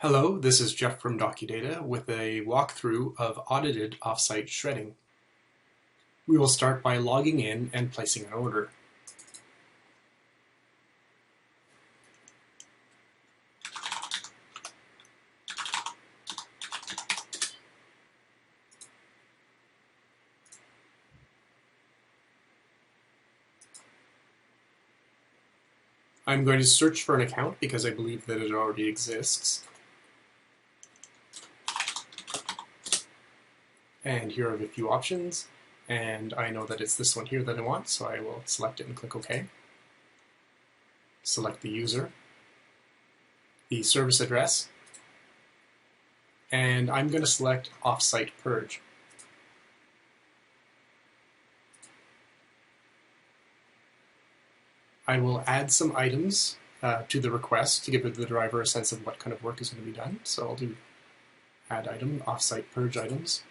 Hello, this is Jeff from Docudata with a walkthrough of audited offsite shredding. We will start by logging in and placing an order. I'm going to search for an account because I believe that it already exists. And here are a few options, and I know that it's this one here that I want, so I will select it and click OK. Select the user, the service address, and I'm going to select offsite purge. I will add some items to the request to give the driver a sense of what kind of work is going to be done. So I'll do add item, offsite purge items.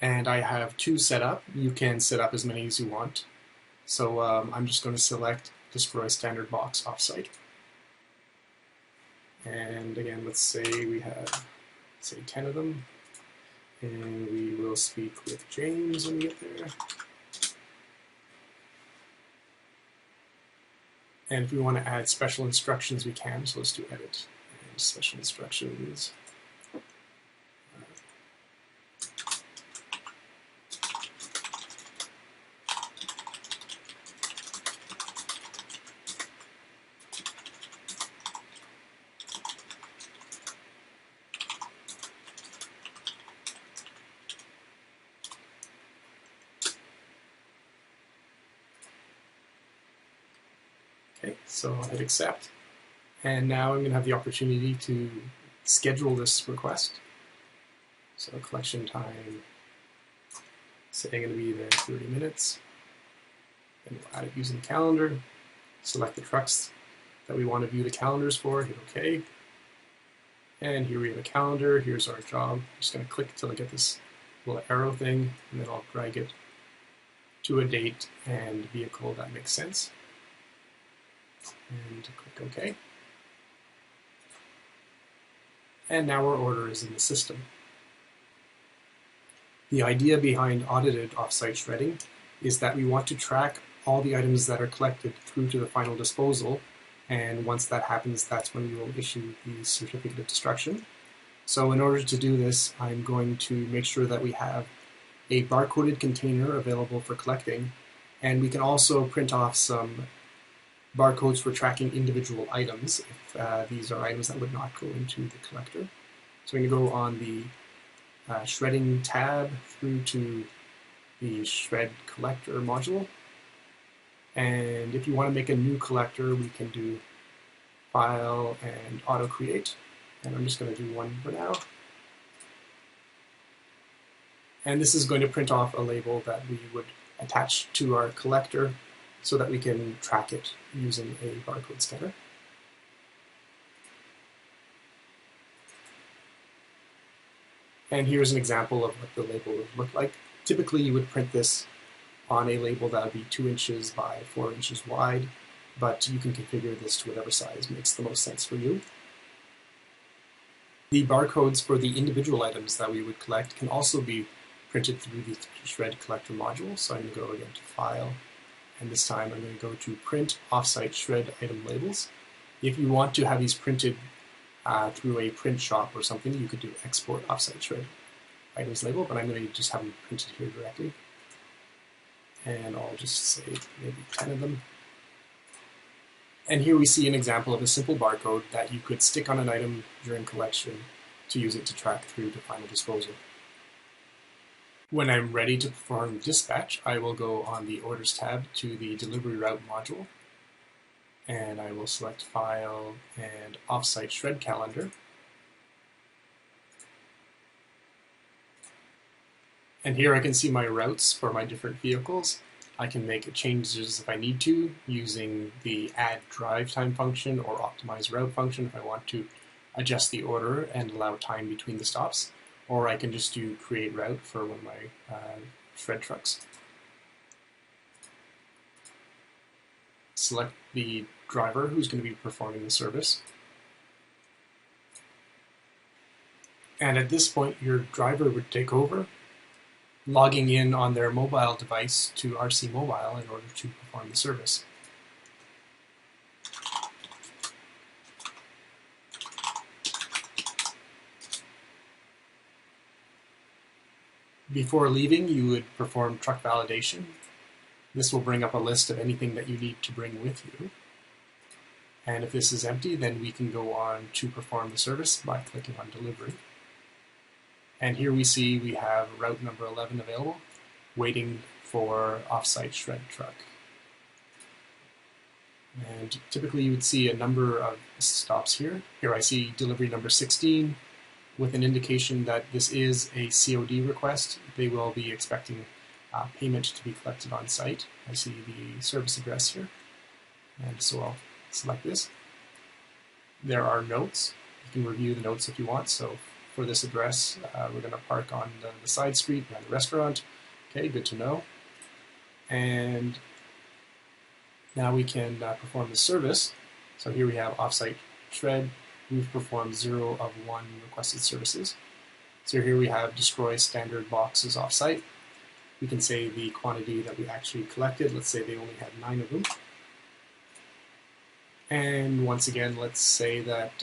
And I have two set up. You can set up as many as you want. So I'm just going to select destroy standard box offsite. And again, let's say we have, say, 10 of them. And we will speak with James when we get there. And if we want to add special instructions, we can. So let's do edit and special instructions. Okay, so I'll hit accept. And now I'm going to have the opportunity to schedule this request. So collection time, say I'm going to be there 30 minutes. And we'll add it using the calendar. Select the trucks that we want to view the calendars for, hit OK. And here we have a calendar, here's our job. I'm just going to click until I get this little arrow thing, and then I'll drag it to a date and vehicle that makes sense. And click OK. And now our order is in the system. The idea behind audited offsite shredding is that we want to track all the items that are collected through to the final disposal, and once that happens, that's when we will issue the certificate of destruction. So in order to do this, I'm going to make sure that we have a barcoded container available for collecting, and we can also print off some barcodes for tracking individual items if these are items that would not go into the collector. So we can go on the shredding tab through to the shred collector module. And if you want to make a new collector, we can do file and auto create. And I'm just going to do one for now. And this is going to print off a label that we would attach to our collector so that we can track it using a barcode scanner. And here's an example of what the label would look like. Typically, you would print this on a label that would be 2 inches by 4 inches wide, but you can configure this to whatever size makes the most sense for you. The barcodes for the individual items that we would collect can also be printed through the shred collector module. So I'm going to go again to File, and this time I'm going to go to Print Offsite Shred Item Labels. If you want to have these printed through a print shop or something, you could do Export Offsite Shred Items Label, but I'm going to just have them printed here directly. And I'll just say maybe 10 of them. And here we see an example of a simple barcode that you could stick on an item during collection to use it to track through to final disposal. When I'm ready to perform dispatch, I will go on the Orders tab to the Delivery Route module, and I will select File and Offsite Shred Calendar. And here I can see my routes for my different vehicles. I can make changes if I need to using the add drive time function or optimize route function if I want to adjust the order and allow time between the stops. Or I can just do create route for one of my shred trucks. Select the driver who's going to be performing the service. And at this point, your driver would take over, logging in on their mobile device to RC Mobile in order to perform the service. Before leaving, you would perform truck validation. This will bring up a list of anything that you need to bring with you. And if this is empty, then we can go on to perform the service by clicking on delivery. And here we see we have route number 11 available, waiting for offsite shred truck. And typically you would see a number of stops here. Here I see delivery number 16 with an indication that this is a COD request. They will be expecting payment to be collected on site. I see the service address here, and so I'll select this. There are notes. You can review the notes if you want. So for this address, we're going to park on the side street behind the restaurant. Okay, good to know. And now we can perform the service. So here we have offsite shred. We've performed 0 of 1 requested services. So here we have destroy standard boxes offsite. We can say the quantity that we actually collected. Let's say they only had 9 of them. And once again, let's say that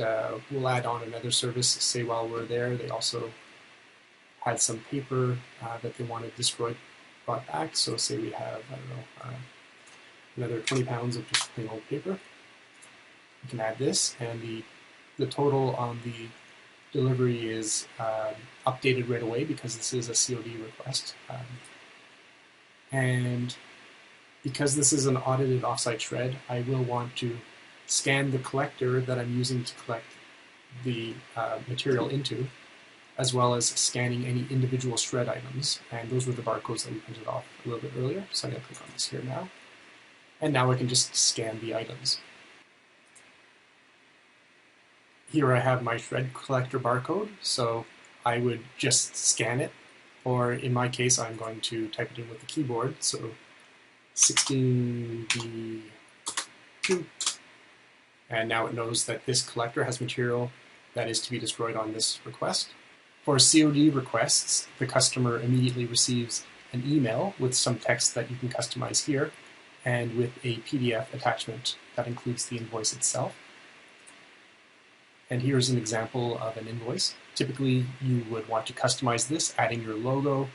we'll add on another service. Say while we're there, they also had some paper that they wanted destroyed, brought back. So say we have, I don't know, another 20 pounds of just plain old paper. We can add this, and the total on the delivery is updated right away because this is a COD request. And because this is an audited offsite shred, I will want to scan the collector that I'm using to collect the material into, as well as scanning any individual shred items. And those were the barcodes that we printed off a little bit earlier. So I'm going to click on this here now. And now I can just scan the items. Here I have my shred collector barcode, so I would just scan it, or in my case I'm going to type it in with the keyboard, so 16B2, and now it knows that this collector has material that is to be destroyed on this request. For COD requests, the customer immediately receives an email with some text that you can customize here, and with a PDF attachment that includes the invoice itself. And here's an example of an invoice. Typically, you would want to customize this, adding your logo,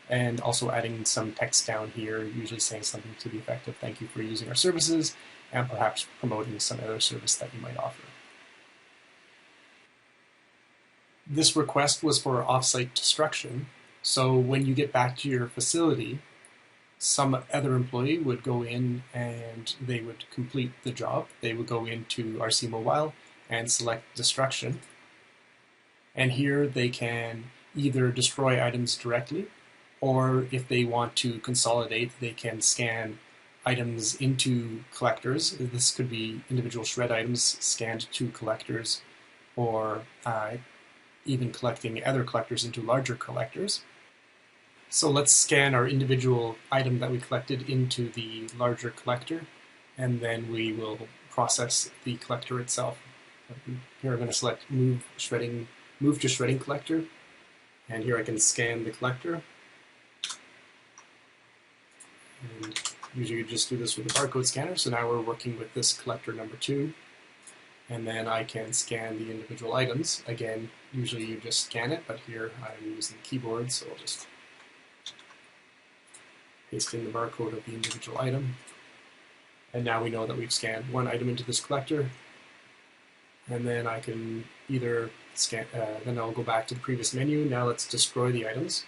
and also adding some text down here, usually saying something to the effect of "Thank you for using our services," and perhaps promoting some other service that you might offer. This request was for offsite destruction, so when you get back to your facility, some other employee would go in and they would complete the job. They would go into RC Mobile and select destruction. And here they can either destroy items directly, or if they want to consolidate, they can scan items into collectors. This could be individual shred items scanned to collectors, or even collecting other collectors into larger collectors. So let's scan our individual item that we collected into the larger collector, and then we will process the collector itself. Here I'm going to select move to shredding collector, and here I can scan the collector. And usually you just do this with a barcode scanner, so now we're working with this collector number 2, and then I can scan the individual items. Again, usually you just scan it, but here I'm using the keyboard, so I'll just paste in the barcode of the individual item. And now we know that we've scanned one item into this collector. And then I can either scan, then I'll go back to the previous menu. Now let's destroy the items.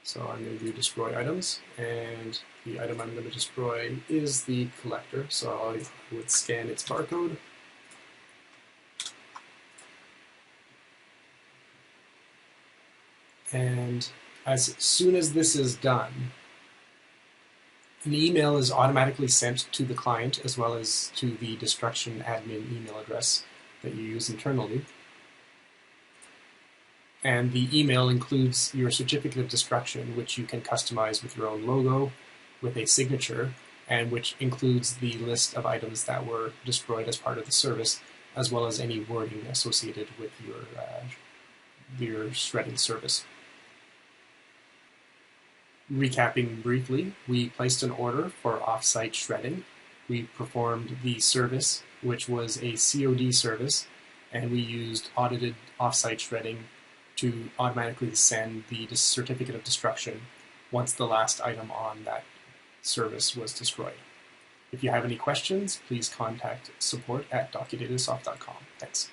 So I'm going to do destroy items, and the item I'm going to destroy is the collector. So I would scan its barcode. And as soon as this is done, an email is automatically sent to the client as well as to the destruction admin email address that you use internally. And the email includes your certificate of destruction, which you can customize with your own logo, with a signature, and which includes the list of items that were destroyed as part of the service, as well as any wording associated with your shredding service. Recapping briefly, we placed an order for offsite shredding. We performed the service, which was a COD service, and we used audited offsite shredding to automatically send the certificate of destruction once the last item on that service was destroyed. If you have any questions, please contact support@docudatasoft.com. Thanks.